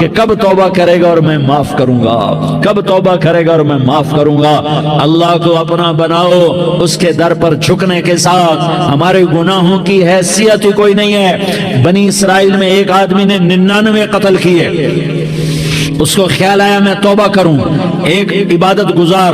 کہ کب توبہ کرے گا اور میں معاف کروں گا, کب توبہ کرے گا اور میں معاف کروں گا. اللہ کو اپنا بناؤ, اس کے در پر جھکنے کے ساتھ. ہمارے گناہوں کی حیثیت ہی کوئی نہیں ہے. بنی اسرائیل میں ایک آدمی نے 99 قتل کیے, اس کو خیال آیا میں توبہ کروں. ایک عبادت گزار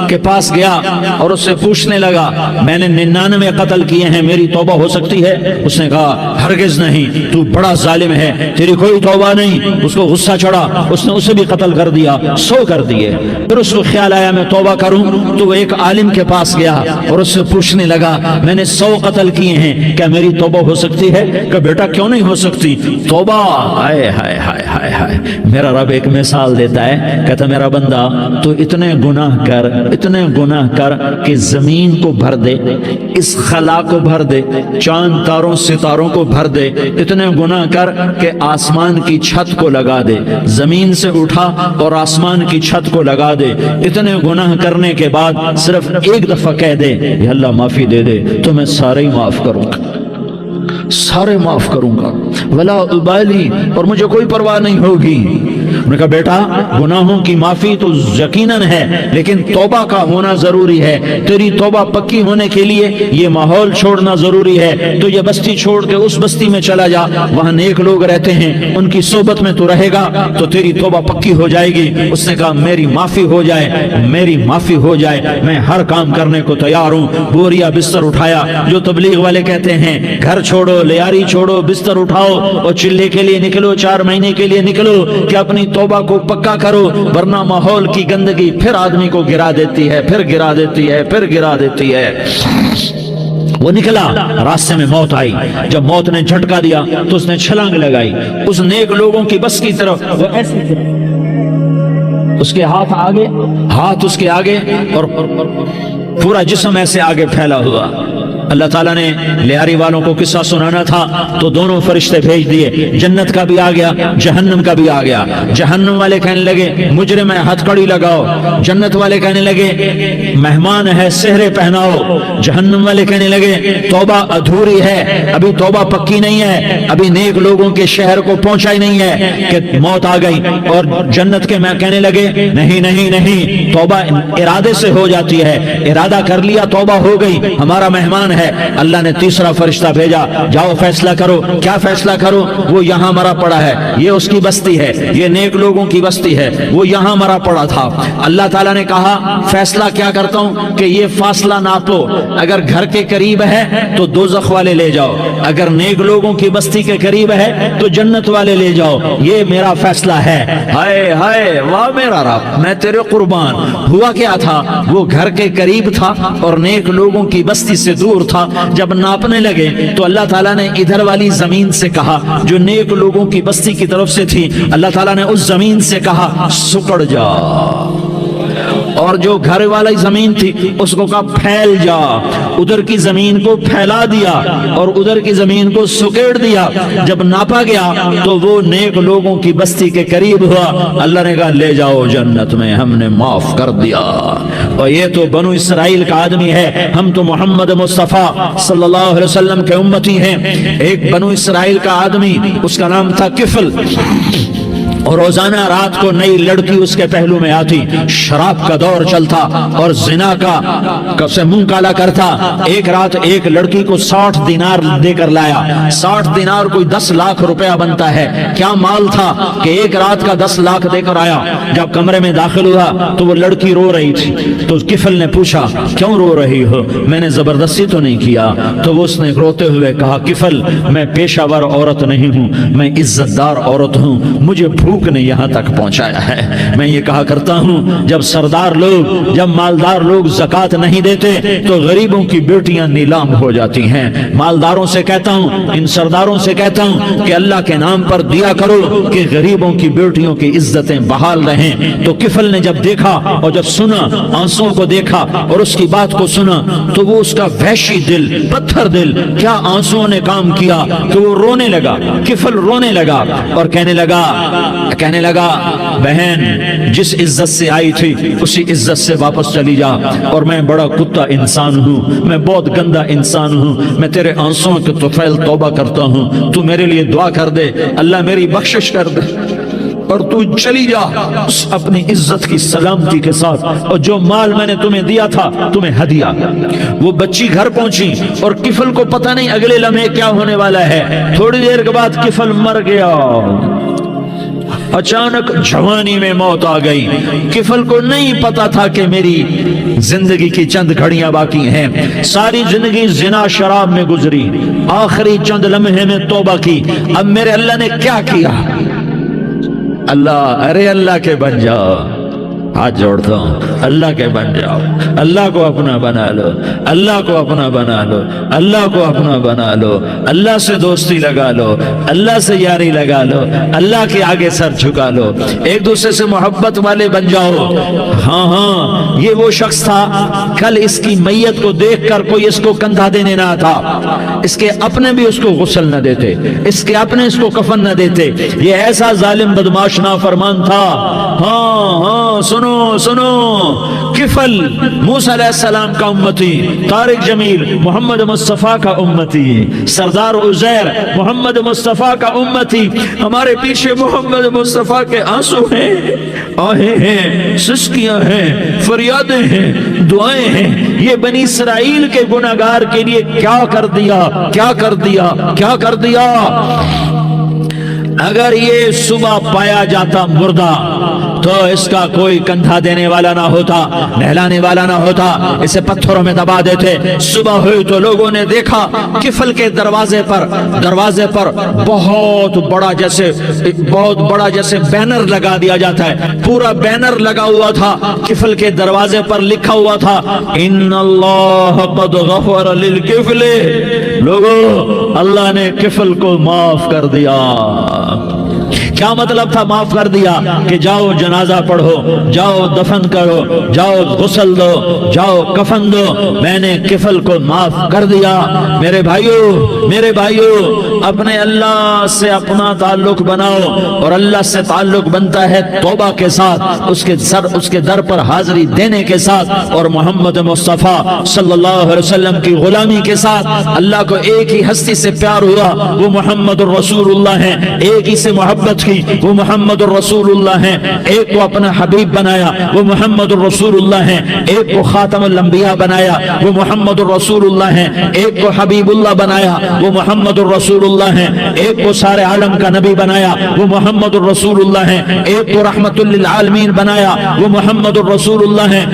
کے پاس گیا اور اس سے پوچھنے لگا میں نے 99 قتل کیے ہیں, میری توبہ ہو سکتی ہے؟ اس نے کہا ہرگز نہیں, تو بڑا ظالم ہے, تیری کوئی توبہ نہیں. اس کو غصہ چڑھا, اس نے اسے بھی قتل کر دیا, 100 کر دیے. پھر اس کو خیال آیا میں توبہ کروں, تو وہ ایک عالم کے پاس گیا اور اس سے پوچھنے لگا میں نے 100 قتل کیے ہیں, کیا میری توبہ ہو سکتی ہے؟ کہ بیٹا کیوں نہیں ہو سکتی توبہ؟ ہائے ہائے ہائے ہائے ہائے. میرا رب ایک مثال دیتا ہے, کہتا میرا بندہ تو اتنے گناہ کر کہ زمین کو بھر دے, اس خلا کو بھر دے, چاند تاروں ستاروں کو بھر دے. اتنے گناہ کر کہ آسمان کی چھت کو لگا دے, زمین سے اٹھا اور آسمان کی چھت کو لگا دے. اتنے گناہ کرنے کے بعد صرف ایک دفعہ کہہ دے یا اللہ معافی دے دے, تو میں سارے ہی معاف کروں گا, سارے معاف کروں گا, ولا ابالی, اور مجھے کوئی پرواہ نہیں ہوگی. انہوں نے کہا بیٹا گناہوں کی معافی تو یقیناً ہے, لیکن توبہ کا ہونا ضروری ہے. تیری توبہ پکی ہونے کے لیے یہ ماحول چھوڑنا ضروری ہے. تو یہ بستی چھوڑ کے اس بستی میں چلا جا, وہاں نیک لوگ رہتے ہیں, ان کی صحبت میں تو رہے گا تو تیری توبہ پکی ہو جائے گی. اس نے کہا میری معافی ہو جائے, میری معافی ہو جائے, میں ہر کام کرنے کو تیار ہوں. بوریا بستر اٹھایا, جو تبلیغ والے کہتے ہیں گھر چھوڑو, لیاری چھوڑو, بستر اٹھاؤ اور چلے کے لیے نکلو, 4 مہینے کے لیے نکلو کہ اپنی توبہ کو پکا کرو, ورنہ ماحول کی گندگی پھر آدمی کو گرا دیتی ہے, پھر گرا دیتی ہے, پھر گرا دیتی ہے. وہ نکلا, راستے میں موت آئی. جب موت نے جھٹکا دیا تو اس نے چھلانگ لگائی اس نیک لوگوں کی بس کی طرف. وہ ایسے اس کے ہاتھ آگے, ہاتھ اس کے آگے, اور پورا جسم ایسے آگے پھیلا ہوا. اللہ تعالیٰ نے لیاری والوں کو قصہ سنانا تھا تو دونوں فرشتے بھیج دیے, جنت کا بھی آ گیا, جہنم کا بھی آ گیا. جہنم والے کہنے لگے مجرم ہے ہتھ کڑی لگاؤ, جنت والے کہنے لگے مہمان ہے سہرے پہناؤ. جہنم والے کہنے لگے توبہ ادھوری ہے, ابھی توبہ پکی نہیں ہے, ابھی نیک لوگوں کے شہر کو پہنچا ہی نہیں ہے کہ موت آ گئی. اور جنت کے میں کہنے لگے نہیں نہیں نہیں, توبہ ارادے سے ہو جاتی ہے, ارادہ کر لیا توبہ ہو گئی, ہمارا مہمان ہے. اللہ نے تیسرا فرشتہ بھیجا, جاؤ فیصلہ کرو. کیا فیصلہ کرو؟ وہ یہاں مرا پڑا ہے, یہ اس کی بستی ہے, یہ نیک لوگوں کی بستی ہے, وہ یہاں مرا پڑا تھا. اللہ تعالیٰ نے کہا فیصلہ کیا کرتا ہوں کہ یہ فاصلہ ناپو, اگر گھر کے قریب ہے تو دوزخ والے لے جاؤ, اگر نیک لوگوں کی بستی کے قریب ہے تو جنت والے لے جاؤ. یہ میرا فیصلہ ہے. ہائے ہائے واہ میرا رب, میں تیرے قربان. ہوا کیا تھا؟ وہ گھر کے قریب تھا اور نیک لوگوں کی بستی سے دور تھا. جب ناپنے لگے تو اللہ تعالیٰ نے ادھر والی زمین سے کہا جو نیک لوگوں کی بستی کی طرف سے تھی, اللہ تعالیٰ نے اس زمین سے کہا سکڑ جا, اور جو گھر والی زمین تھی اس کو کہا پھیل جا. ادھر کی زمین کو پھیلا دیا اور ادھر کی زمین کو سکیڑ دیا. جب ناپا گیا تو وہ نیک لوگوں کی بستی کے قریب ہوا. اللہ نے کہا لے جاؤ جنت میں, ہم نے معاف کر دیا. اور یہ تو بنو اسرائیل کا آدمی ہے, ہم تو محمد مصطفیٰ صلی اللہ علیہ وسلم کے امتی ہیں. ایک بنو اسرائیل کا آدمی, اس کا نام تھا کفل, اور روزانہ رات کو نئی لڑکی اس کے پہلو میں آتی. شراب کا دور چلتا اور زنا کا سے منہ کالا کرتا. ایک رات ایک لڑکی کو 60 دینار دے کر لایا. 60 دینار کوئی 10 لاکھ روپیہ بنتا ہے. کیا مال تھا کہ ایک رات کا 10 لاکھ دے کر آیا. جب کمرے میں داخل ہوا تو وہ لڑکی رو رہی تھی. تو کفل نے پوچھا کیوں رو رہی ہو؟ میں نے زبردستی تو نہیں کیا. تو وہ اس نے روتے ہوئے کہا کفل میں پیشہ ور عورت نہیں ہوں, میں عزت دار عورت ہوں, مجھے بھوک نے یہاں تک پہنچایا ہے. میں یہ کہا کرتا ہوں جب سردار لوگ, جب مالدار لوگ زکات نہیں دیتے تو غریبوں کی بیٹیاں نیلام ہو جاتی ہیں. مالداروں سے کہتا ہوں, ان سرداروں سے کہتا ہوں کہ اللہ کے نام پر دیا کرو کہ غریبوں کی بیٹیوں کی عزتیں بحال رہیں. تو کفل نے جب دیکھا اور جب سنا, آنسوؤں کو دیکھا اور اس کی بات کو سنا, تو وہ اس کا وحشی دل, پتھر دل, کیا آنسوؤں نے کام کیا کہ وہ رونے لگا. کفل رونے لگا اور کہنے لگا بہن جس عزت سے آئی تھی اسی عزت سے واپس چلی جا. اور میں بڑا کتا انسان ہوں, میں بہت گندا انسان ہوں, میں تیرے آنسوؤں کے طفیل توبہ کرتا ہوں, تو میرے لیے دعا کر دے, اللہ میری بخشش کر دے. اور تو چلی جا اپنی عزت کی سلامتی کے ساتھ، اور جو مال میں نے تمہیں دیا تھا تمہیں ہدیہ۔ وہ بچی گھر پہنچی اور کفل کو پتہ نہیں اگلے لمحے کیا ہونے والا ہے، تھوڑی دیر کے بعد کفل مر گیا، اچانک جوانی میں موت آ گئی۔ کفل کو نہیں پتا تھا کہ میری زندگی کی چند گھڑیاں باقی ہیں، ساری زندگی زنا شراب میں گزری، آخری چند لمحے میں توبہ کی، اب میرے اللہ نے کیا کیا؟ اللہ، ارے اللہ کے بن جاؤ، ہاتھ جوڑتا ہوں، اللہ کے بن جاؤ، اللہ کو اپنا بنا لو، اللہ کو اپنا بنا لو، اللہ کو اپنا بنا لو، اللہ سے دوستی لگا لو، اللہ سے یاری لگا لو، اللہ کے آگے سر جھکا لو، ایک دوسرے سے محبت والے بن جاؤ۔ ہاں ہاں، یہ وہ شخص تھا، کل اس کی میت کو دیکھ کر کوئی اس کو کندھا دینے نہ تھا، اس کے اپنے بھی اس کو غسل نہ دیتے، اس کے اپنے اس کو کفن نہ دیتے، یہ ایسا ظالم بدماش نافرمان تھا۔ ہاں ہاں، سنو سنو، کفل موسیٰ علیہ السلام کا امتی، طارق جمیل محمد مصطفیٰ کا امتی، سردار عزیر محمد مصطفیٰ کا امتی، ہمارے پیچھے محمد مصطفیٰ کے آنسو ہیں، آہیں ہیں، سسکیاں ہیں، فریادیں ہیں، دعائیں ہیں۔ یہ بنی اسرائیل کے گناہگار کے لیے کیا کر دیا، کیا کر دیا، کیا کر دیا۔ اگر یہ صبح پایا جاتا مردہ تو اس کا کوئی کندھا دینے والا نہ ہوتا، نہلانے والا نہ ہوتا، اسے پتھروں میں دبا دیتے۔ صبح ہوئی تو لوگوں نے دیکھا کفل کے دروازے پر بہت بڑا جیسے بینر لگا دیا جاتا ہے، پورا بینر لگا ہوا تھا، کفل کے دروازے پر لکھا ہوا تھا ان اللہ قد غفر للکفل، لوگو اللہ نے کفل کو معاف کر دیا۔ کیا مطلب تھا معاف کر دیا؟ کہ جاؤ جنازہ پڑھو، جاؤ دفن کرو، جاؤ غسل دو، جاؤ کفن دو، میں نے کفل کو معاف کر دیا۔ میرے بھائیو، اپنے اللہ سے اپنا تعلق بناؤ، اور اللہ سے تعلق بنتا ہے توبہ کے ساتھ، اس کے در پر حاضری دینے کے ساتھ، اور محمد مصطفیٰ صلی اللہ علیہ وسلم کی غلامی کے ساتھ۔ اللہ کو ایک ہی ہستی سے پیار ہوا، وہ محمد الرسول اللہ ہے، ایک ہی سے محبت کی، وہ محمد الرسول اللہ ہیں، ایک کو اپنا حبیب بنایا، وہ محمد الرسول اللہ ہیں، ایک کو خاتم الانبیاء بنایا، وہ محمد الرسول اللہ ہیں، ایک کو حبیب اللہ بنایا، وہ محمد الرسول اللہ ہیں، ایک کو سارے عالم کا نبی بنایا، وہ محمد الرسول اللہ ہیں، ایک کو رحمت للعالمین بنایا، وہ محمد الرسول اللہ ہیں،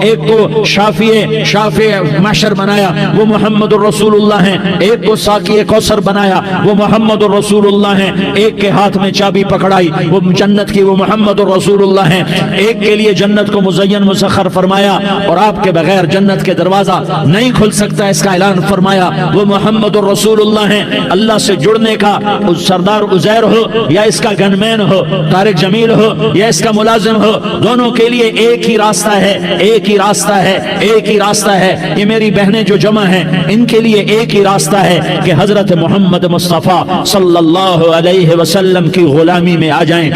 ایک کو شافع محشر بنایا، وہ محمد الرسول اللہ ہیں، ایک کو ساقی کوثر بنایا، وہ محمد الرسول اللہ ہیں، ایک کے ہاتھ میں چابی پکڑائی، وہ جنت کی، وہ محمد الرسول اللہ ہیں، ایک کے لیے جنت کو مزین مسخر فرمایا، اور آپ کے بغیر جنت کے دروازہ نہیں کھل سکتا، اس کا اعلان فرمایا، وہ محمد الرسول اللہ ہیں۔ اللہ سے جڑنے کا سردار عزیر ہو یا اس کا گنمین ہو، طارق جمیل ہو یا اس کا ملازم ہو، دونوں کے لیے ایک ہی راستہ ہے، ایک ہی راستہ ہے، ایک ہی راستہ ہے۔ یہ میری بہنیں جو جمع ہیں، ان کے لیے ایک ہی راستہ ہے کہ حضرت محمد مصطفیٰ صلی اللہ علیہ وسلم کی غلامی میں آ جائیں،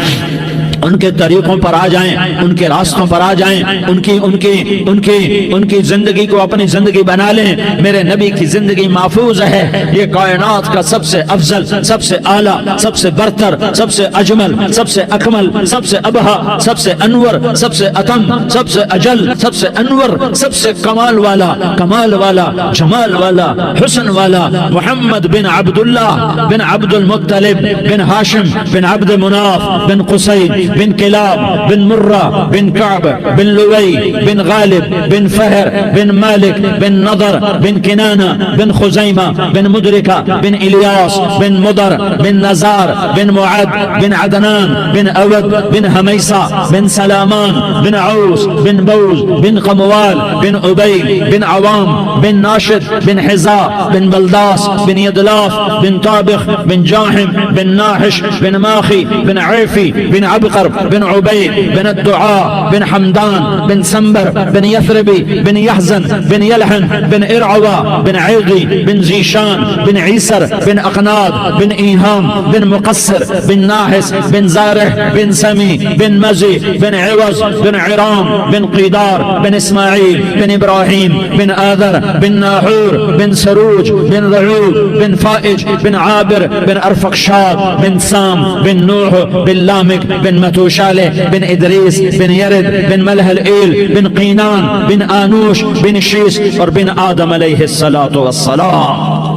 ان کے طریقوں پر آ جائیں، ان کے راستوں پر آ جائیں، ان کی زندگی کو اپنی زندگی بنا لیں۔ میرے نبی کی زندگی محفوظ ہے، یہ کائنات کا سب سے افضل، سب سے اعلیٰ، سب سے برتر، سب سے اجمل، سب سے اکمل، سب سے ابہا، سب سے انور، سب سے اتم، سب سے اجل، سب سے انور، سب سے کمال والا، جمال والا، حسن والا، محمد بن عبداللہ بن عبد المطلب بن ہاشم بن عبد مناف بن قصی بن کلاب بن مرہ بن کعب بن لوی بن غالب بن فہر بن مالک بن نضر بن کنانہ بن خزیمہ بن مدرکہ بن الیاس بن مدر بن نزار بن معد بن عدنان بن اود بن حمیسہ بن سلامان بن عوس بن بوز بن قموال بن عبید بن عوام بن ناشد بن حزا بن بلداس بن یدلاف بن طابخ بن جاہم بن ناحش بن ماخی بن عیفی بن عبق بكر بن عبيد بن الدعاء بن حمدان بن سنبر بن يثربي بن يحزن بن يلحن بن إرعوى بن عيغي بن زيشان بن عيسر بن أقناد بن إيهام بن مقصر بن ناحس بن زارح بن سمي بن مزي بن عوز بن عرام بن قيدار بن إسماعيل بن إبراهيم بن آذر بن ناحور بن سروج بن رعوب بن فائج بن عابر بن أرفقشاد بن سام بن نوح بن لامك بن متوشالة بن إدريس بن يرد بن ملح الإيل بن قينان بن آنوش بن شيس اور بن آدم علیہ الصلاۃ والسلام.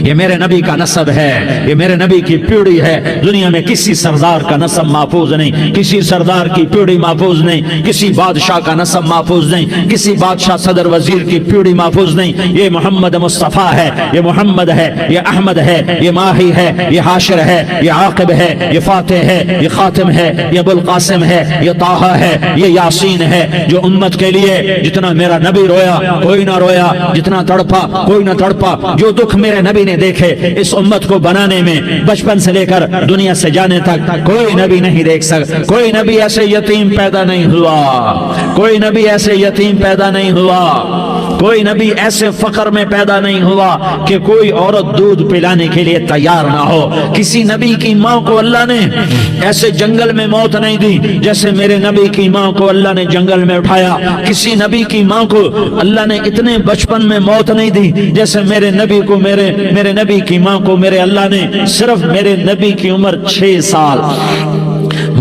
یہ میرے نبی کا نسب ہے، یہ میرے نبی کی پیڑھی ہے. دنیا میں کسی سردار کا نسب محفوظ نہیں، کسی سردار کی پیڑھی محفوظ نہیں، کسی بادشاہ کا نسب محفوظ نہیں، کسی بادشاہ صدر وزیر کی پیڑھی محفوظ نہیں. یہ محمد مصطفیٰ ہے، یہ محمد ہے، یہ احمد ہے، یہ ماہی ہے، یہ حاشر ہے، یہ عاقب ہے، یہ فاتح ہے، یہ خاتم ہے، یہ ابو القاسم ہے، یہ طٰہٰ ہے، یہ یاسین ہے. جو امت کے لیے جتنا میرا نبی رویا کوئی نہ رویا، جتنا تڑپا کوئی نہ تڑپا، جو دکھ میرے نبی نے دیکھے اس امت کو بنانے میں بچپن سے لے کر دنیا سے جانے تک کوئی نبی نہیں دیکھ سکتا. کوئی نبی ایسے یتیم پیدا نہیں ہوا، کوئی نبی ایسے یتیم پیدا نہیں ہوا، کوئی نبی ایسے فقر میں پیدا نہیں ہوا کہ کوئی عورت دودھ پلانے کے لیے تیار نہ ہو. کسی نبی کی ماں کو اللہ نے ایسے جنگل میں موت نہیں دی جیسے میرے نبی کی ماں کو اللہ نے جنگل میں اٹھایا. کسی نبی کی ماں کو اللہ نے اتنے بچپن میں موت نہیں دی جیسے میرے نبی کو میرے نبی کی ماں کو میرے اللہ نے صرف میرے نبی کی عمر 6 سال،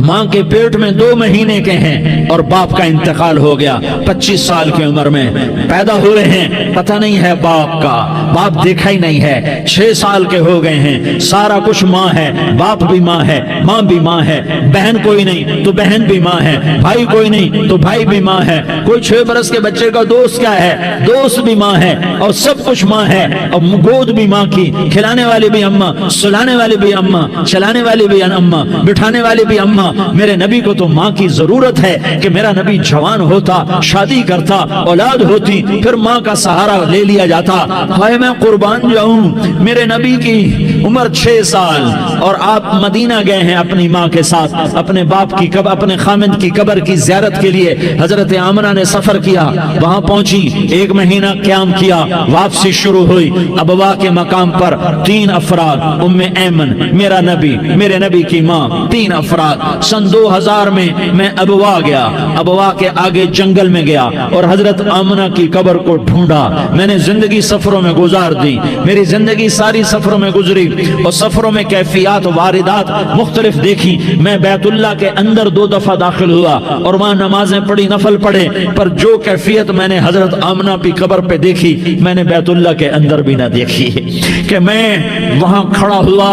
ماں کے پیٹ میں 2 مہینے کے ہیں اور باپ کا انتقال ہو گیا 25 سال کی عمر میں. پیدا ہوئے ہیں پتہ نہیں ہے باپ کا، باپ دیکھا ہی نہیں ہے. 6 سال کے ہو گئے ہیں، سارا کچھ ماں ہے، باپ بھی ماں ہے، ماں بھی ماں ہے، بہن کوئی نہیں تو بہن بھی ماں ہے، بھائی کوئی نہیں تو بھائی بھی ماں ہے. کوئی 6 برس کے بچے کا دوست کیا ہے، دوست بھی ماں ہے، اور سب کچھ ماں ہے. اور گود بھی ماں کی، کھلانے والی بھی اماں، سلانے والی بھی اماں، چلانے والی بھی اماں، بٹھانے والی بھی اماں. میرے نبی کو تو ماں کی ضرورت ہے کہ میرا نبی جوان ہوتا، شادی کرتا، اولاد ہوتی، پھر ماں کا سہارا لے لیا جاتا. ہائے میں قربان جاؤں، میرے نبی کی عمر 6 سال اور آپ مدینہ گئے ہیں اپنی ماں کے ساتھ، اپنے باپ کی اپنے خامند کی قبر کی زیارت کے لیے. حضرت آمنہ نے سفر کیا، وہاں پہنچی، 1 مہینہ قیام کیا، واپسی شروع ہوئی. ابوا کے مقام پر 3 افراد، ام ایمن، میرا نبی، میرے نبی کی ماں، 3 افراد. سن 2000 میں ابوا گیا، ابوا کے آگے جنگل میں گیا اور حضرت آمنہ کی قبر کو ڈھونڈا. میں نے زندگی سفروں میں گزار دی، میری زندگی ساری سفروں میں گزری اور سفروں میں کیفیات واردات مختلف دیکھی. میں بیت اللہ کے اندر 2 دفعہ داخل ہوا اور وہاں نمازیں پڑھی، نفل پڑھے، پر جو کیفیت میں نے حضرت آمنہ کی قبر پہ دیکھی میں نے بیت اللہ کے اندر بھی نہ دیکھی. کہ میں وہاں کھڑا ہوا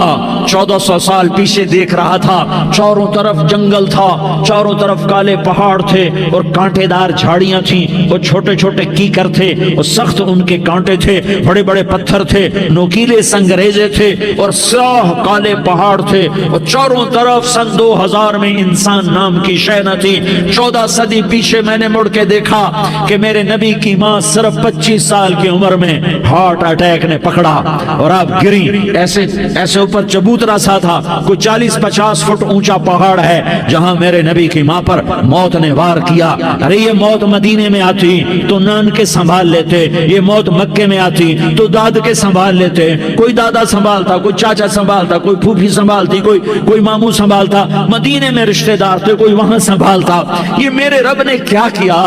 1400 سال پیچھے دیکھ رہا تھا، چاروں طرف جنگل تھا، چاروں طرف کالے پہاڑ تھے اور کانٹے دار جھاڑیاں تھیں اور چھوٹے چھوٹے کیکر تھے اور سخت ان کے کانٹے تھے، بڑے بڑے پتھر تھے، نوکیلے سنگریزے تھے اور سیاہ کالے پہاڑ تھے اور چاروں طرف. سن 2000 میں انسان نام کی شے نہ تھی. 14 صدی پیچھے میں نے مڑ کے دیکھا کہ میرے نبی کی ماں صرف 25 سال کی عمر میں ہارٹ اٹیک نے پکڑا اور آپ گری. ایسے اوپر چبوترا سا تھا، کوئی 40-50 فٹ اونچا پہاڑ ہے جہاں میرے نبی کی ماں پر موت نے وار کیا. ارے یہ موت مدینے میں آتی تو نان کے سنبھال لیتے، یہ موت مکے میں آتی تو داد کے سنبھال لیتے. کوئی دادا سنبھالتا، کوئی چاچا سنبھالتا، کوئی پھوپھی سنبھالتی، کوئی ماموں سنبھالتا. مدینے میں رشتہ دار تھے، کوئی وہاں سنبھالتا. یہ میرے رب نے کیا کیا؟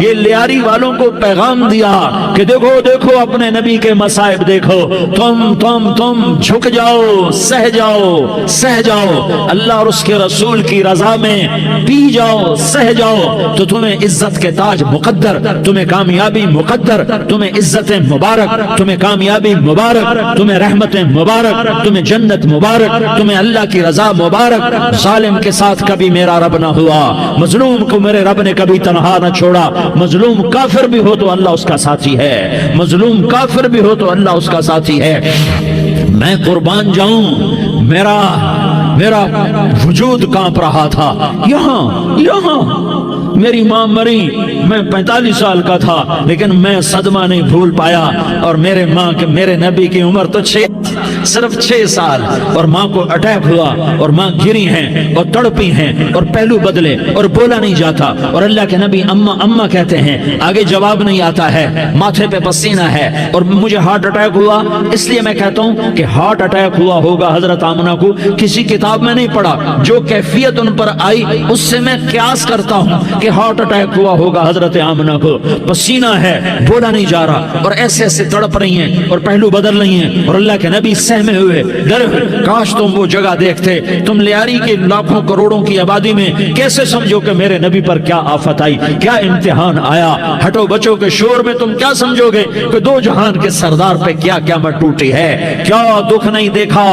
یہ لیاری والوں کو پیغام دیا کہ دیکھو دیکھو اپنے نبی کے مصائب دیکھو، تم جھک جاؤ، سہ جاؤ اللہ اور اس کے رسول کی رضا میں پی جاؤ، سہ جاؤ تو تمہیں عزت کے تاج مقدر، تمہیں کامیابی مقدر، تمہیں عزت مبارک، تمہیں کامیابی مبارک، تمہیں رحمت مبارک، تمہیں جنت مبارک، تمہیں اللہ کی رضا مبارک. ظالم کے ساتھ کبھی میرا رب نہ ہوا، مظلوم کو میرے رب نے کبھی تنہا نہ چھوڑا. مظلوم کافر بھی ہو تو اللہ اس کا ساتھی ہے، مظلوم کافر بھی ہو تو اللہ اس کا ساتھی ہے. میں قربان جاؤں، میرا میرا وجود کانپ رہا تھا. یہاں میری ماں مری، میں 45 سال کا تھا، لیکن میں صدمہ نہیں بھول پایا. اور میرے نبی کی عمر تو صرف 6 سال، اور ماں کو اٹیک ہوا اور ماں گری ہیں اور تڑپی ہیں اور پہلو بدلے اور بولا نہیں جاتا. اور اللہ کے نبی اماں اماں کہتے ہیں، آگے جواب نہیں آتا ہے، ماتھے پہ پسینہ ہے. اور مجھے ہارٹ اٹیک ہوا، اس لیے میں کہتا ہوں کہ ہارٹ اٹیک ہوا ہوگا حضرت آمنہ کو، کسی کتاب میں نہیں پڑھا. جو کیفیت ان پر آئی اس سے میں قیاس کرتا ہوں کہ ہارٹ اٹیک ہوا ہوگا حضرت آمنہ کو. پسینہ ہے، بولا نہیں جا رہا، اور ایسے ایسے تڑپ رہی ہیں اور پہلو بدل رہی ہیں. اور اللہ کے نبی سہمے ہوئے، ڈرے ہوئے. کاش تم وہ جگہ دیکھتے. تم لیاری کے لاکھوں کروڑوں کی آبادی میں کیسے سمجھو کہ میرے نبی پر کیا آفت آئی، کیا امتحان آیا. ہٹو بچوں کے شور میں تم کیا سمجھو گے کہ دو جہان کے سردار پہ کیا قیامت ٹوٹی ہے. کیا دکھ نہیں دیکھا،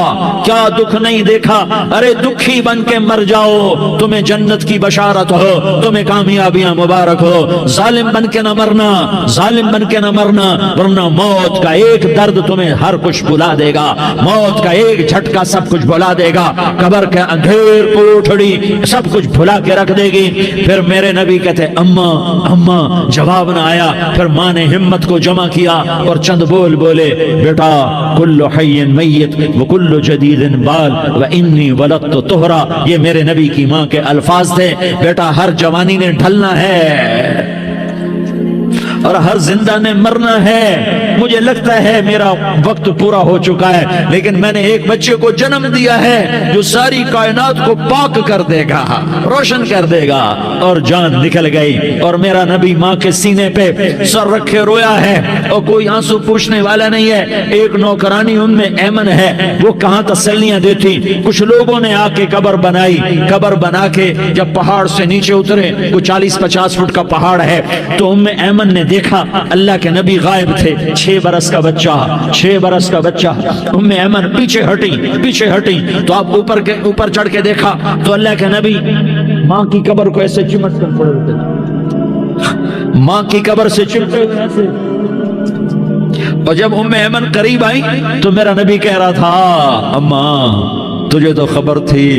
کیا دکھ نہیں دیکھا. ارے دکھی بن کے مر جاؤ، تمہیں جنت کی بشارت ہو، تمہیں کامیابیاں مبارک ہو. ظالم بن کے نہ مرنا، ظالم بن کے نہ مرنا، ورنہ موت کا ایک درد تمہیں ہر کچھ بھلا دے گا. موت کا ایک جھٹکا سب کچھ بھلا دے گا. قبر کے اندھیر پوٹھڑی سب کچھ بھلا کے رکھ دے گی. پھر میرے نبی کہتے اماں اماں، جواب نہ آیا. پھر ماں نے ہمت کو جمع کیا اور چند بول بولے، بیٹا کل حی میت وکل جدید بال وانی ولدت طہرا. یہ میرے نبی کی ماں کے الفاظ تھے. بیٹا ہر جوانی نے ڈھلنا ہے اور ہر زندہ نے مرنا ہے. مجھے لگتا ہے میرا وقت پورا ہو چکا ہے، لیکن میں نے ایک بچے کو جنم دیا ہے جو ساری کائنات کو پاک کر دے گا، روشن کر دے گا. اور جان نکل گئی، اور میرا نبی ماں کے سینے پہ سر رکھے رویا ہے، اور کوئی آنسو پوچھنے والا نہیں ہے. ایک نوکرانی ان میں ایمن ہے، وہ کہاں تسلیاں دیتی. کچھ لوگوں نے آ کے قبر بنائی. قبر بنا کے جب پہاڑ سے نیچے اترے، کوئی 40-50 فٹ کا پہاڑ ہے، تو ام ایمن نے دیکھا اللہ کے نبی غائب تھے. 6 برس کا بچہ. ام ایمن پیچھے ہٹی تو آپ اوپر چڑھ کے دیکھا تو اللہ کے نبی ماں کی قبر کو ایسے چمٹ کر پڑے ہوتے، ماں کی قبر سے چمٹے ہوئے ایسے. اور جب ام ایمن قریب آئی تو میرا نبی کہہ رہا تھا، اماں تجھے تو خبر تھی،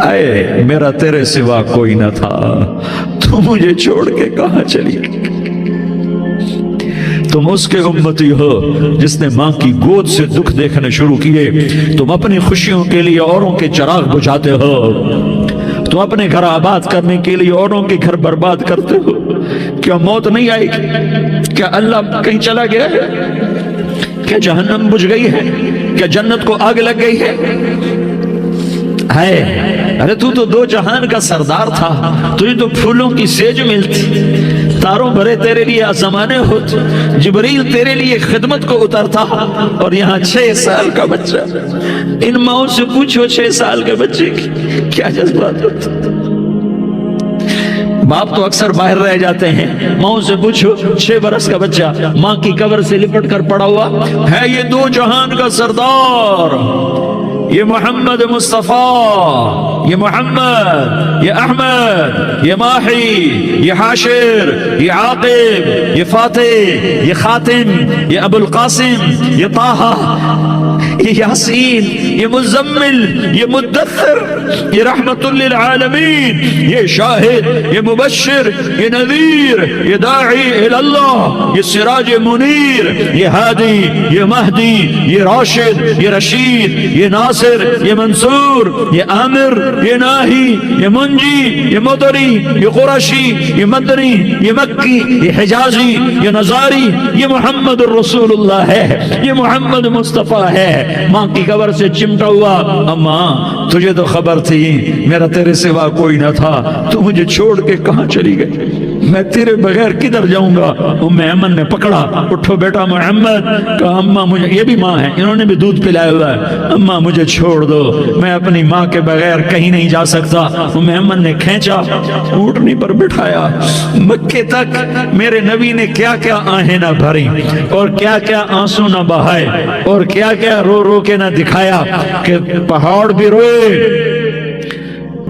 اے میرا تیرے سوا کوئی نہ تھا، تو مجھے چھوڑ کے کہاں چلی گئی. تم اس کے امتی ہو جس نے ماں کی گود سے دکھ دیکھنے شروع کیے. تم اپنی خوشیوں کے لیے اوروں کے چراغ بجھاتے ہو، تم اپنے گھر آباد کرنے کے لیے اوروں کے گھر برباد کرتے ہو. کیا موت نہیں آئے گی؟ کیا اللہ کہیں چلا گیا ہے؟ کیا جہنم بجھ گئی ہے؟ کیا جنت کو آگ لگ گئی ہے؟ ارے تو دو جہان کا سردار تھا، تجھے تو پھولوں کی سیج ملتی، تاروں بھرے تیرے لیے آسمانے ہوتے، جبریل تیرے لیے خدمت کو اترتا، اور یہاں 6 سال کا بچہ. ان ماؤں سے پوچھو 6 سال کے بچے کی کیا جذبات ہوتے. باپ تو اکثر باہر رہ جاتے ہیں، ماں سے پوچھو 6 برس کا بچہ ماں کی قبر سے لپٹ کر پڑا ہوا ہے. یہ دو جہان کا سردار، یہ محمد مصطفیٰ، یہ محمد، یہ احمد، یہ ماہی، یہ حاشر، یہ عاقب، یہ فاتح، یہ خاتم، یہ ابو القاسم، یہ طہ، یہ یاسین، یہ مزمل، یہ مدثر، یہ رحمت للعالمین، یہ شاہد، یہ مبشر، یہ نذیر، یہ داعی اللہ، یہ سراج منیر، یہ ہادی، یہ مہدی، یہ راشد، یہ رشید، یہ ناصر، یہ منصور، یہ عامر، یہ ناہی، یہ منجی، یہ مدری، یہ قرشی، یہ مدنی، یہ مکی، یہ حجازی، یہ نظاری. یہ محمد الرسول اللہ ہے، یہ محمد مصطفیٰ ہے. ماں کی قبر سے چمٹا ہوا، اماں تجھے تو خبر تھی میرا تیرے سوا کوئی نہ تھا، تو مجھے چھوڑ کے کہاں چلی گئی، میں تیرے بغیر کدھر جاؤں گا. ام ایمن نے پکڑا، اٹھو بیٹا محمد. کہا اماں مجھے، یہ بھی ماں ہے، انہوں نے بھی دودھ پلایا ہوا ہے، اماں مجھے چھوڑ دو، میں اپنی ماں کے بغیر کہیں نہیں جا سکتا. ام ایمن نے کھینچا، اونٹنی پر بٹھایا. مکے تک میرے نبی نے کیا کیا آہیں نہ بھری اور کیا کیا آنسو نہ بہائے اور کیا کیا رو رو کے نہ دکھایا کہ پہاڑ بھی روئے،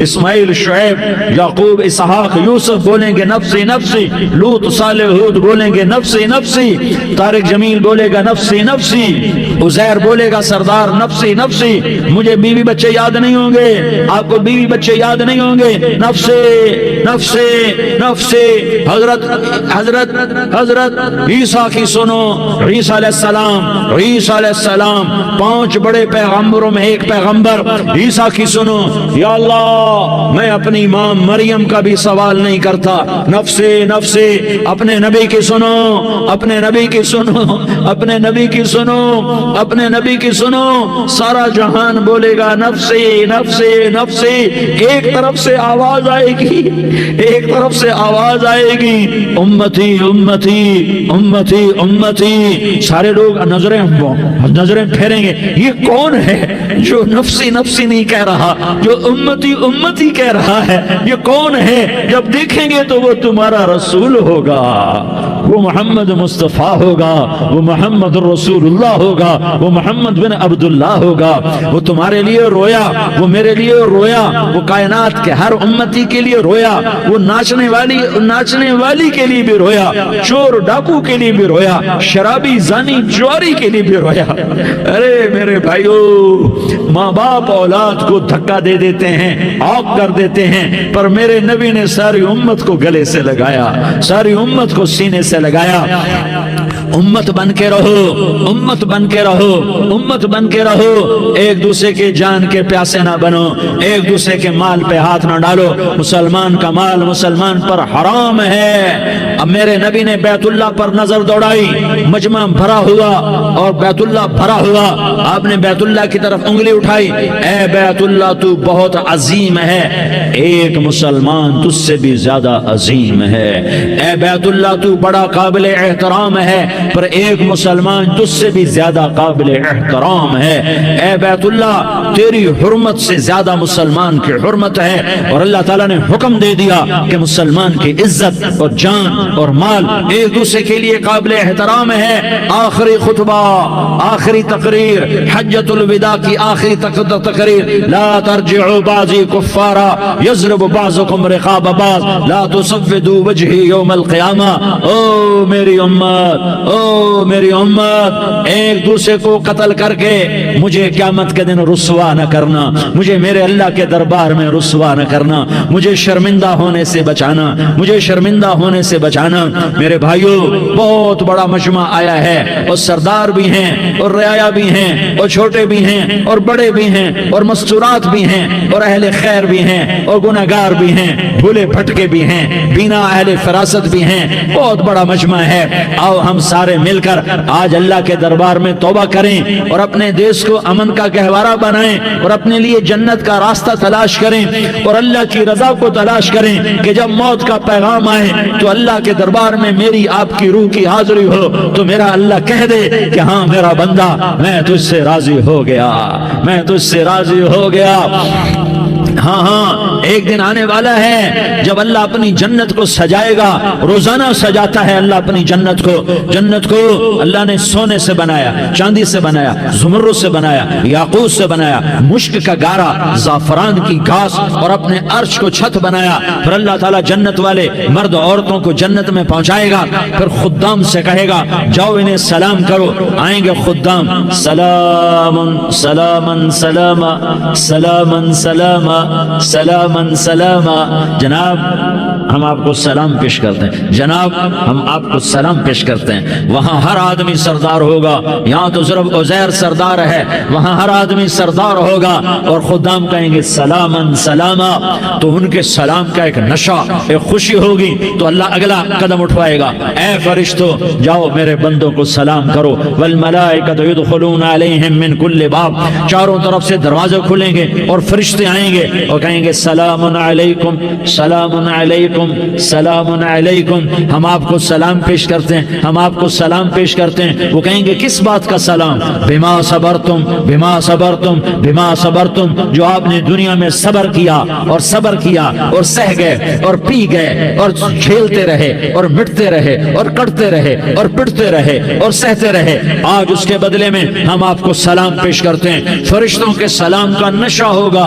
اسماعیل شعیب یعقوب اسحاق یوسف بولیں گے نفسی نفسی، لوط صالح ہود بولیں گے نفسی نفسی، طارق جمیل بولے گا نفسی نفسی، عزیر بولے گا سردار نفسی نفسی، مجھے بیوی بچے یاد نہیں ہوں گے، آپ کو بیوی بچے یاد نہیں ہوں گے، نفسی نفسی نفسی۔ حضرت عیسیٰ کی سنو، عیسیٰ علیہ السلام، عیسیٰ علیہ السلام 5 بڑے پیغمبروں میں ایک پیغمبر عیسیٰ کی سنو، یا اللہ میں اپنی ماں مریم کا بھی سوال نہیں کرتا، نفسی نفسی۔ اپنے نبی کی سنو، اپنے نبی کی سنو، اپنے نبی کی سنو، اپنے نبی کی سنو، سارا جہان بولے گا نفسی نفسی نفسی۔ ایک طرف سے آواز آئے گی، ایک طرف سے آواز آئے گی، امتی امتی امتی امتی۔ سارے لوگ نظریں پھیریں گے، یہ کون ہے جو نفسی نفسی نہیں کہہ رہا، جو امتی امتی کہہ رہا ہے، یہ کون ہے؟ جب دیکھیں گے تو وہ تمہارا رسول ہوگا، وہ محمد مصطفیٰ ہوگا، وہ محمد رسول اللہ ہوگا، وہ محمد بن عبداللہ ہوگا، وہ تمہارے لیے رویا، وہ میرے لیے رویا، وہ کائنات کے ہر امتی کے لیے رویا، وہ ناچنے والی کے لیے بھی رویا، چور ڈاکو کے لیے بھی رویا، شرابی زانی جواری کے لیے بھی رویا۔ ارے میرے بھائیو، ماں باپ اولاد کو دھکا دے دیتے ہیں، آگ کر دیتے ہیں، پر میرے نبی نے ساری امت کو گلے سے لگایا، ساری امت کو سینے سے لگایا۔ امت بن کے رہو، امت بن کے رہو، امت بن کے رہو، ایک دوسرے کے جان کے پیاسے نہ بنو، ایک دوسرے کے مال پہ ہاتھ نہ ڈالو۔ مسلمان کا مال مسلمان پر حرام ہے۔ اب میرے نبی نے بیت اللہ پر نظر دوڑائی، مجمع بھرا ہوا اور بیت اللہ بھرا ہوا، آپ نے بیت اللہ کی طرف انگلی اٹھائی، اے بیت اللہ تو بہت عظیم ہے، ایک مسلمان تجھ سے بھی زیادہ عظیم ہے، اے بیت اللہ تو بڑا قابل احترام ہے، پر ایک مسلمان تجھ سے بھی زیادہ قابل احترام ہے، اے بیت اللہ تیری حرمت سے زیادہ مسلمان کی حرمت ہے۔ اور اللہ تعالیٰ نے حکم دے دیا کہ مسلمان کی عزت اور جان اور مال ایک دوسرے کے لیے قابل احترام ہے۔ آخری خطبہ، آخری تقریر، حجۃ الوداع کی آخری تقریر، لا ترجعوا بعضی کفارا یضرب بعضکم رقاب بعض لا تسودوا وجہی یوم القیامہ۔ او میری امت، او میری امت، ایک دوسرے کو قتل کر کے مجھے قیامت کے دن رسوا نہ کرنا، مجھے میرے اللہ کے دربار میں رسوا نہ کرنا، مجھے شرمندہ ہونے سے بچانا، مجھے شرمندہ ہونے سے بچانا۔ میرے بھائیو، بہت بڑا مجمع آیا ہے، اور سردار بھی ہیں اور رعایا بھی ہیں اور چھوٹے بھی ہیں اور بڑے بھی ہیں اور مستورات بھی ہیں اور اہل خیر بھی ہیں اور گناہگار بھی ہیں، بھولے بھٹکے بھی ہیں، بینا اہل فراست بھی ہیں، بہت بڑا مجمع ہے۔ آؤ ہم سارے مل کر آج اللہ کے دربار میں توبہ کریں اور اپنے دیش کو امن کا گہوارہ بنائیں اور اپنے لیے جنت کا راستہ تلاش کریں اور اللہ کی رضا کو تلاش کریں کہ جب موت کا پیغام آئے تو اللہ کے دربار میں میری آپ کی روح کی حاضری ہو تو میرا اللہ کہہ دے کہ ہاں میرا بندہ، میں تجھ سے راضی ہو گیا، میں تجھ سے راضی ہو گیا۔ ہاں ہاں، ایک دن آنے والا ہے جب اللہ اپنی جنت کو سجائے گا، روزانہ سجاتا ہے اللہ اپنی جنت کو۔ جنت کو اللہ نے سونے سے بنایا، چاندی سے بنایا، زمرد سے بنایا، یاقوت سے بنایا، مشک کا گارا، زعفران کی گھاس اور اپنے عرش کو چھت بنایا۔ پھر اللہ تعالیٰ جنت والے مرد عورتوں کو جنت میں پہنچائے گا، پھر خدام سے کہے گا جاؤ انہیں سلام کرو۔ آئیں گے خدام، سلام سلام سلام سلام سلام سلام سلام۔ جناب ہم آپ کو سلام پیش کرتے ہیں، جناب ہم آپ کو سلام پیش کرتے ہیں۔ وہاں ہر آدمی سردار ہوگا، یہاں تو صرف عزیر سردار ہے، وہاں ہر آدمی سردار ہوگا اور خدام کہیں گے سلام سلاما، تو ان کے سلام کا ایک نشہ، ایک خوشی ہوگی، تو اللہ اگلا قدم اٹھوائے گا، اے فرشتوں جاؤ میرے بندوں کو سلام کرو۔ والملائکۃ یدخلون علیہم من کل باب، چاروں طرف سے دروازے کھلیں گے اور فرشتے آئیں گے اور کہیں گے سلام علیکم سلام علیکم سلام علیکم۔ ہم آپ کو سلام پیش کرتے ہیں، ہم آپ کو سلام پیش کرتے ہیں۔ وہ کہیں گے کس بات کا سلام؟ بما صبرتم بما صبرتم بما صبرتم، جو آپ نے دنیا میں صبر کیا اور صبر کیا اور سہ گئے اور پی گئے اور جھیلتے رہے اور مٹتے رہے اور کٹتے رہے اور پٹتے رہے اور سہتے رہے، آج اس کے بدلے میں ہم آپ کو سلام پیش کرتے ہیں۔ فرشتوں کے سلام کا نشہ ہوگا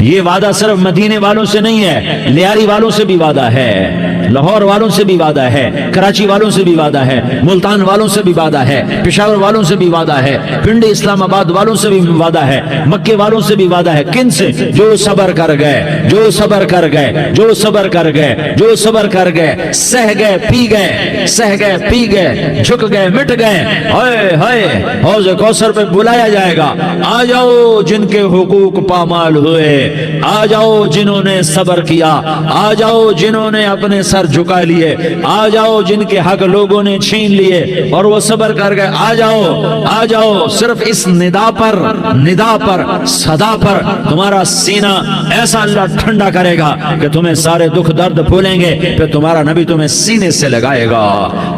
یہ وعدہ صرف مدینے والوں سے نہیں ہے، لیاری والوں سے بھی وعدہ ہے، لاہور والوں سے بھی وعدہ ہے، کراچی والوں سے بھی وعدہ ہے، ملتان والوں سے بھی وعدہ ہے، پشاور والوں سے بھی وعدہ ہے، پنڈی اسلام آباد والوں سے بھی وعدہ ہے، مکے والوں سے بھی وعدہ ہے۔ کن سے؟ جو صبر کر گئے، جو صبر کر گئے، جو صبر کر گئے، جو صبر کر گئے، سہ گئے پی گئے، سہ گئے پی گئے، جھک گئے مٹ گئے۔ ہائے ہائے، حوض کوثر پہ بلایا جائے گا، آ جاؤ جن کے حقوق پامال ہوئے، آ جاؤ جنہوں نے صبر کیا، آ جاؤ جنہوں نے اپنے سر جھکا لیے، آ جاؤ جن کے حق لوگوں نے چھین لیے اور وہ صبر کر گئے، آ جاؤ آ جاؤ۔ صرف اس ندا پر صدا پر تمہارا سینہ ایسا اللہ ٹھنڈا کرے گا کہ تمہیں سارے دکھ درد بھولیں گے، پھر تمہارا نبی تمہیں سینے سے لگائے گا،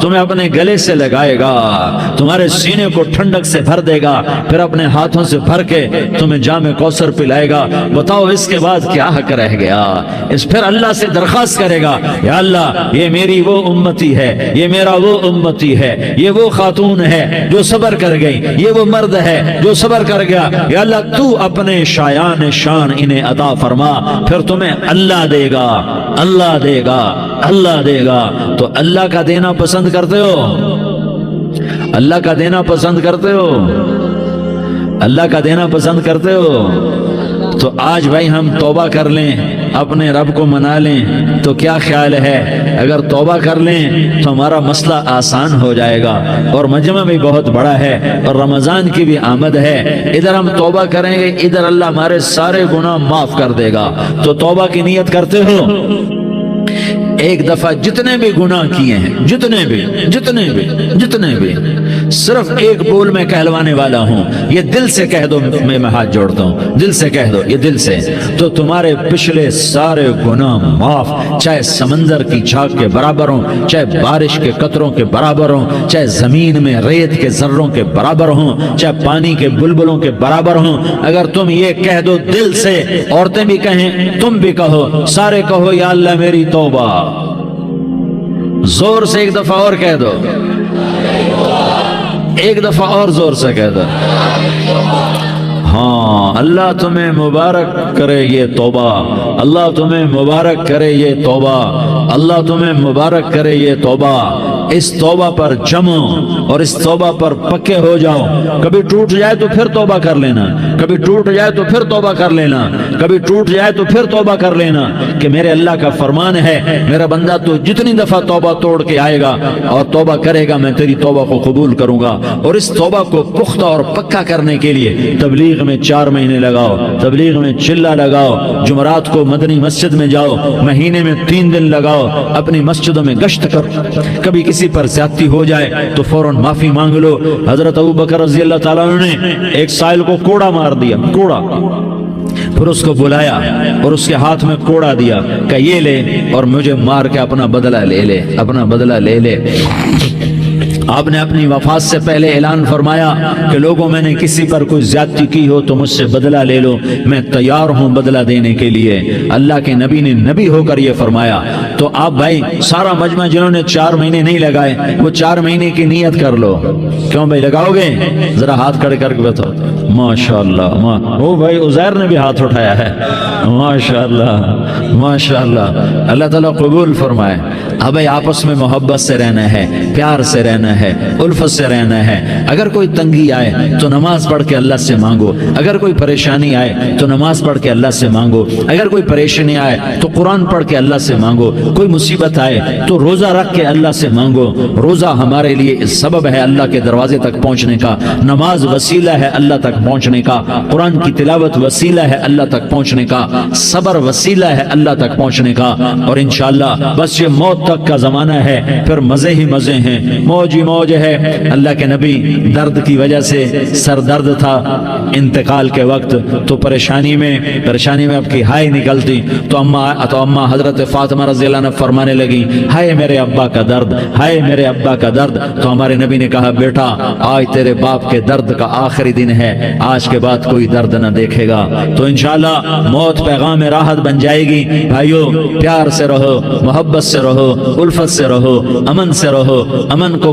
تمہیں اپنے گلے سے لگائے گا، تمہارے سینے کو ٹھنڈک سے بھر دے گا، پھر اپنے ہاتھوں سے بھر کے تمہیں جام کوثر پلائے گا۔ بتاؤ اس کے بعد کیا حق رہ گیا؟ اس پھر اللہ سے درخواست کرے گا، یا اللہ یہ میری وہ امتی ہے، یہ میرا وہ امتی ہے، یہ وہ خاتون ہے جو صبر کر گئی، یہ وہ مرد ہے جو صبر کر گیا، یا اللہ تو اپنے شایان شان انہیں عطا فرما، پھر تمہیں اللہ دے گا، اللہ دے گا، اللہ دے گا۔ تو اللہ کا دینا پسند کرتے ہو؟ اللہ کا دینا پسند کرتے ہو؟ اللہ کا دینا پسند کرتے ہو؟ تو آج بھائی ہم توبہ کر لیں، اپنے رب کو منا لیں، تو کیا خیال ہے اگر توبہ کر لیں تو ہمارا مسئلہ آسان ہو جائے گا، اور مجمع بھی بہت بڑا ہے اور رمضان کی بھی آمد ہے، ادھر ہم توبہ کریں گے، ادھر اللہ ہمارے سارے گناہ معاف کر دے گا۔ تو توبہ کی نیت کرتے ہو؟ ایک دفعہ جتنے بھی گناہ کیے ہیں، جتنے بھی صرف ایک بول میں کہلوانے والا ہوں، یہ دل سے کہہ دو، میں ہاتھ جوڑتا ہوں، دل سے کہہ دو، یہ دل سے، تو تمہارے پچھلے سارے گناہ معاف، چاہے سمندر کی جھاگ کے برابر ہوں، چاہے بارش کے قطروں کے برابر ہوں، چاہے زمین میں ریت کے ذروں کے برابر ہوں، چاہے پانی کے بلبلوں کے برابر ہوں۔ اگر تم یہ کہہ دو دل سے، عورتیں بھی کہیں، تم بھی کہو، سارے کہو، یا اللہ میری توبہ، زور سے ایک دفعہ اور کہہ دو، ایک دفعہ اور زور سے کہہ دو۔ ہاں، اللہ تمہیں مبارک کرے یہ توبہ، اللہ تمہیں مبارک کرے یہ توبہ، اللہ تمہیں مبارک کرے یہ توبہ۔ اس توبہ پر جمو اور اس توبہ پر پکے ہو جاؤ۔ کبھی ٹوٹ جائے تو پھر توبہ کر لینا، کبھی ٹوٹ جائے تو پھر توبہ کر لینا، کبھی ٹوٹ جائے تو پھر توبہ کر لینا، کہ میرے اللہ کا فرمان ہے، میرا بندہ تو جتنی دفعہ توبہ توڑ کے آئے گا اور توبہ کرے گا، میں تیری توبہ کو قبول کروں گا۔ اور اس توبہ کو پختہ اور پکا کرنے کے لیے تبلیغ میں 4 مہینے لگاؤ، تبلیغ میں چلہ لگاؤ، جمعرات کو مدنی مسجد میں جاؤ، مہینے میں 3 دن لگاؤ، اپنی مسجدوں میں گشت کرو، کبھی کسی پر زیادتی ہو جائے تو فوراً معافی مانگ لو۔ حضرت ابوبکر رضی اللہ تعالیٰ عنہ نے ایک سائل کو کوڑا مار دیا، کوڑا، پھر اس کو بلایا اور اس کے ہاتھ میں کوڑا دیا کہ یہ لے اور مجھے مار کے اپنا بدلہ لے لے، اپنا بدلہ لے لے۔ آپ نے اپنی وفات سے پہلے اعلان فرمایا کہ لوگوں میں نے کسی پر کوئی زیادتی کی ہو تو مجھ سے بدلہ لے لو، میں تیار ہوں بدلہ دینے کے لیے۔ اللہ کے نبی نے نبی ہو کر یہ فرمایا۔ تو آپ بھائی سارا مجمع جنہوں نے 4 مہینے نہیں لگائے، وہ 4 مہینے کی نیت کر لو۔ کیوں بھائی لگاؤ گے؟ ذرا ہاتھ کھڑے کر کے بتاؤ۔ ماشاءاللہ، وہ بھائی عزیر نے بھی ہاتھ اٹھایا ہے، ماشاءاللہ ماشاءاللہ، اللہ تعالیٰ قبول فرمائے۔ اب بھائی آپس میں محبت سے رہنا ہے، پیار سے رہنا ہے، الفت سے رہنا ہے۔ اگر کوئی تنگی آئے تو نماز پڑھ کے اللہ سے مانگو، اگر کوئی پریشانی آئے تو نماز پڑھ کے اللہ سے مانگو، اگر کوئی پریشانی آئے تو قرآن پڑھ کے اللہ سے مانگو، کوئی مصیبت آئے تو روزہ رکھ کے اللہ سے مانگو۔ روزہ ہمارے لیے سبب ہے اللہ کے دروازے تک پہنچنے کا، نماز وسیلہ ہے اللہ تک پہنچنے کا، قرآن کی تلاوت وسیلہ ہے اللہ تک پہنچنے کا، صبر وسیلہ ہے اللہ تک پہنچنے کا۔ اور انشاءاللہ بس یہ موت تک کا زمانہ ہے، پھر مزے ہی مزے ہیں، موج ہی موج ہے۔ اللہ کے نبی درد کی وجہ سے سر درد تھا انتقال کے وقت، تو پریشانی میں اب کی ہائے نکلتی تو اما حضرت فاطمہ رضی اللہ عنہ فرمانے لگی، ہائے میرے ابا کا درد، ہائے میرے ابا کا درد۔ تو ہمارے نبی نے کہا، بیٹا آج تیرے باپ کے درد کا آخری دن ہے، آج کے بعد کوئی درد نہ دیکھے گا۔ تو انشاءاللہ موت پیغام راحت بن جائے گی۔ بھائیو پیار سے رہو، محبت سے رہو، الفت سے رہو، امن سے رہو، امن کو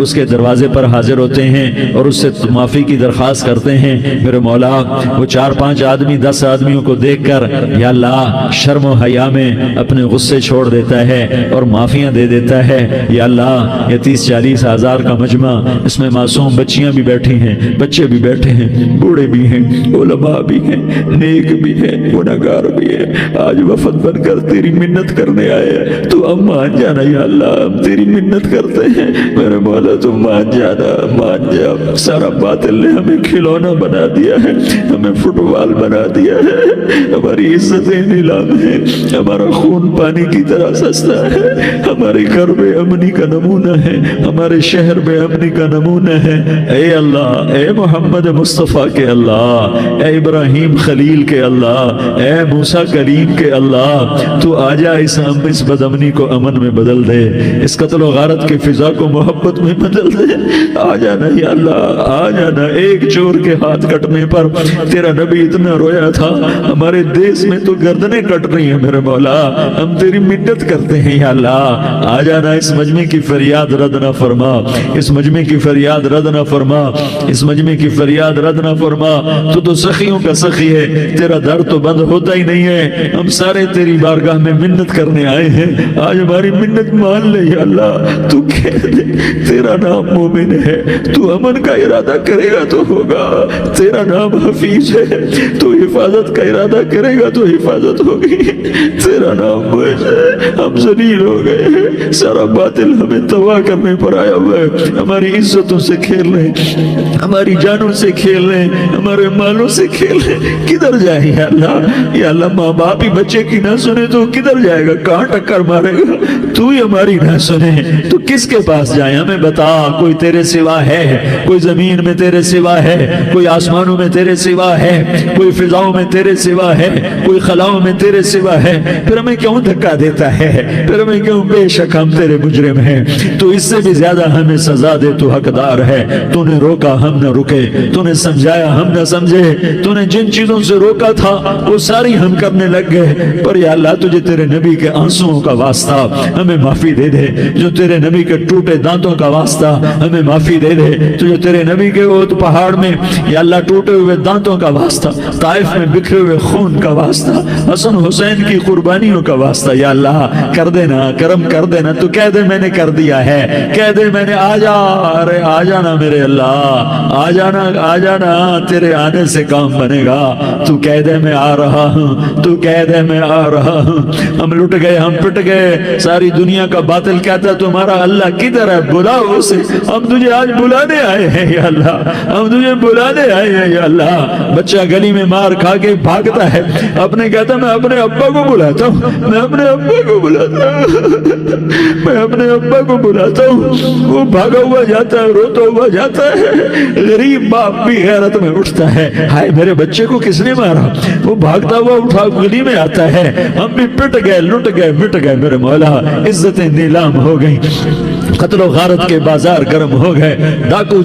اس کے دروازے پر حاضر ہوتے ہیں اور اس سے معافی کی درخواست کرتے ہیں، میرے مولا وہ 4-5 آدمی 10 آدمیوں کو دیکھ کر یا اللہ شرم و حیا میں اپنے غصے چھوڑ دیتا ہے اور معافیاں دے دیتا ہے۔ یا اللہ یہ 30-40 ہزار کا مجمع، اس میں معصوم بچیاں بھی بیٹھی ہیں، بچے بھی بیٹھے ہیں، بوڑھے بھی ہیں، علماء بھی ہیں، نیک بھی ہیں، گنہگار بھی ہیں، آج وفد بن کر تیری منت کرنے آئے ہیں، تو اب مان جانا یا اللہ، ہم تیری منت کرتے ہیں میرے مولا، تو مان جانا، مان جا۔ سارا باطل نے ہمیں کھلونا بنا دیا ہے، ہمیں فٹ بال بنا دیا ہے، ہماری عزتیں نیلام ہے، ہمارا خون پانی کی طرح سستا ہے، ہمارے گھر بے امنی کا نمونہ ہے، ہمارے شہر بے امنی کا نمونہ ہے۔ اے اللہ، اے محمد مصطفیٰ کے اللہ، اے ابراہیم خلیل کے اللہ، اے موسیٰ کلیم کے اللہ، تو آجا اس بدامنی کو امن میں بدل دے، اس قتل و غارت کی فضا کو محبت میں بدل دے۔ آ جانا یا اللہ، آ جانا۔ ایک چور کے ہاتھ کٹنے پر تیرا نبی اتنا رویا تھا، ہمارے دیس میں تو گردنیں کٹ رہی ہیں میرے مولا، ہم تیری منت کرتے ہیں یا اللہ، آ جانا۔ اس مجمع کی فریاد رد نہ فرما، اس مجمع کی فریاد رد نہ فرما، اس مجمع کی فریاد رد نہ فرما۔ تو سخیوں کا سخی ہے، تیرا در تو بند ہوتا ہی نہیں ہے، ہم سارے تیری بارگاہ میں منت کرنے آئے ہیں، آج ہماری منت مان لے یا اللہ۔ تو کہہ دے تیرا نام مومن ہے، تو امن کا ارادہ کرے گا تو ہوگا، تیرا نام حفیظ ہے، تو حفاظت کا ارادہ کرے گا تو حفاظت ہوگی، تیرا نام موج ہے۔ ہم ذلیل ہو گئے ہیں، سارا باطل ہمیں تباہ کرنے پر آیا ہوا ہے، ہماری عزتوں سے کھیل رہے ہیں، ہماری جانوں سے کھیل رہے ہیں، ہمارے مالوں سے کھیل رہے ہیں۔ کدھر جائے یا اللہ؟ یا اللہ ماں باپ ہی بچے کی نہ سنے تو کدھر جائے گا؟ کہاں ٹکر مارے گا؟ تو ہی ہماری نہ سنے تو کس کے پاس جائیں؟ ہمیں بتا، کوئی تیرے سوا ہے؟ کوئی زمین میں تیرے سوا ہے؟ کوئی آسمانوں میں تیرے سوا ہے؟ کوئی فضاؤں میں تیرے سوا ہے؟ کوئی خلاؤں میں تیرے سوا ہے؟ پھر ہمیں کیوں دھکا دیتا ہے؟ پھر ہمیں کیوں؟ بے شک ہم تیرے مجرم ہیں، تو اس سے بھی زیادہ ہمیں سزا دے، تو حقدار ہے۔ تو نے روکا ہم نہ رکے، تو نے سمجھایا ہم نہ سمجھے، تو نے جن چیزوں سے روکا تھا وہ ساری ہم کرنے لگ گئے، پر یا اللہ تجھے تیرے نبی کے آنسوؤں کا واسطہ ہمیں معافی دے دے، جو تیرے نبی کے ٹوٹے دانتوں کا واسطہ ہمیں معافی دے دے، تجھے تیرے نبی کے وہ پہاڑ میں یا اللہ ٹوٹے ہوئے دانتوں کا واسطہ، طائف میں بکھرے ہوئے خون کا واسطہ، حسن حسین کی قربانیوں کا واسطہ، یا اللہ کر دینا، کرم کر دینا۔ تو کہہ دے میں نے کر دیا ہے، کہہ دے میں نے، آ جا، ارے آ جانا میرے اللہ، آ جانا، آ جانا، تیرے آنے سے کام بنے گا۔ تو کہہ دے میں آ رہا ہوں، تو کہہ دے میں آ رہا ہوں۔ ہم لٹ گئے، ہم پٹ گئے، ساری دنیا کا باطل کہتا تمہارا اللہ کدھر ہے؟ بلاؤ اسے، ہم تجھے آج بلانے آئے ہیں یا اللہ، ہم تجھے بلانے آئے ہیں یا اللہ۔ بچہ گلی میں مار کھا کے بھاگتا ہے، اپنے کہتا میں اپنے ابا کو بلاتا ہوں، میں اپنے ابا کو بلاتا ہوں، میں اپنے ابا کو بلاتا ہوں، وہ بھاگا ہوا جاتا ہے، روتا ہوا جاتا ہے۔ غریب باپ بھی غیرت میں اٹھتا ہے، ہائے میرے بچے کو کس نے مارا؟ وہ بھاگتا ہوا اٹھا گلی میں آتا ہے، ہم بھی پٹ گئے، لٹ گئے، مٹ گئے میرے مولا، عزتیں نیلام ہو گئی، قتل و غارت کے بازار گرم ہو گئے، ڈاکو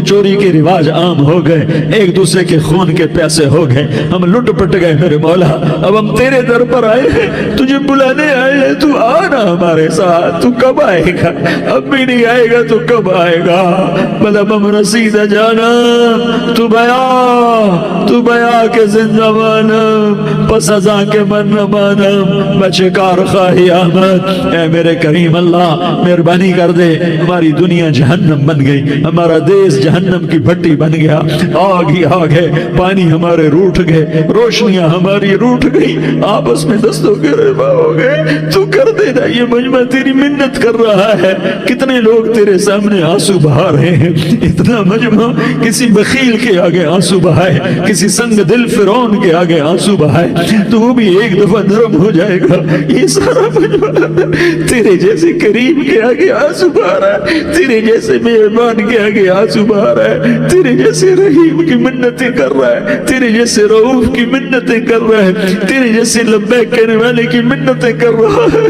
چوری کے رواج عام ہو گئے، ایک دوسرے کے خون کے پیسے ہو گئے، ہم لٹ پٹ گئے میرے مولا۔ اب ہم تیرے در پر آئے ہیں، تجھے بلانے آئے ہیں، تو آنا ہمارے ساتھ۔ تو کب آئے گا؟ اب بھی نہیں آئے گا تو کب آئے گا؟ مطلب ہم رسید جانا، تو بیا کے زندہ مانم، پس ازاں کے من نہ مانم، بچے کار خواہی آمد۔ اے میرے کریم اللہ مہربانی کر دے، ہماری دنیا جہنم بن گئی، ہمارا دیس جہنم کی بھٹی بن گیا، آگ ہی آگ ہے، پانی ہمارے روٹھ گئے، روشنیاں ہماری روٹھ گئی، آپس میں دستوں کے روا ہو گئے۔ تو کر دینا، یہ مجمع تیری منت کر رہا ہے، کتنے لوگ تیرے سامنے آنسو بہا رہے ہیں، اتنا مجمع کسی بخیل کے آگے آنسو بہائے، کسی سنگ دل فرعون کے آگے آنسو بہائے تو وہ بھی ایک دفعہ نرم ہو جائے گا۔ یہ سارا مجمع تیرے جیسے کریم کے آگے آنسو بہا رہا ہے، تیرے جیسے مہربان کے آگے آنسو بہا رہا ہے، تیرے جیسے رحیم کی منتیں کر رہا ہے، تیرے جیسے رؤوف کی منتیں کر رہا ہے، تیرے جیسے لبیک کہنے والے کی منتیں کر رہا ہے۔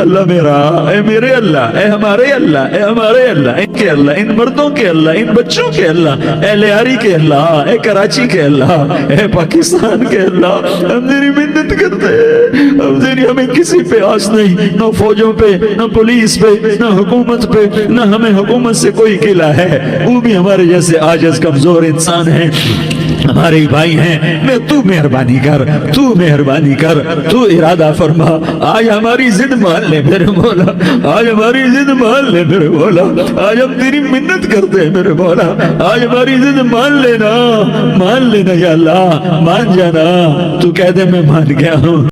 اللہ میرا، اے میرے اللہ، اے ہمارے اللہ، اے ہمارے اللہ، ان کے اللہ، ان مردوں کے اللہ، ان بچوں کے اللہ، اے لیاری کے اللہ، اے کراچی کے اللہ، اے پاکستان کے اللہ، ہم تیری منت کرتے ہیں، ہم تیری، ہمیں کسی پہ آس نہیں، نہ فوجوں پہ، نہ پولیس پہ، نہ حکومت پہ نہ ہمیں حکومت سے کوئی قلع ہے، وہ بھی ہمارے جیسے عاجز کمزور انسان ہیں، ہمارے بھائی ہیں، میں تو مہربانی کر، تو مہربانی کر، تو ارادہ فرما، آج ہماری ضد مان لے میرے مولا، آج ہماری ضد مان لے میرے مولا، آج ہم تیری منت کرتے ہیں میرے مولا، آج ہماری ضد مان لینا یا اللہ، مان جانا، تو کہہ دے میں مان گیا ہوں۔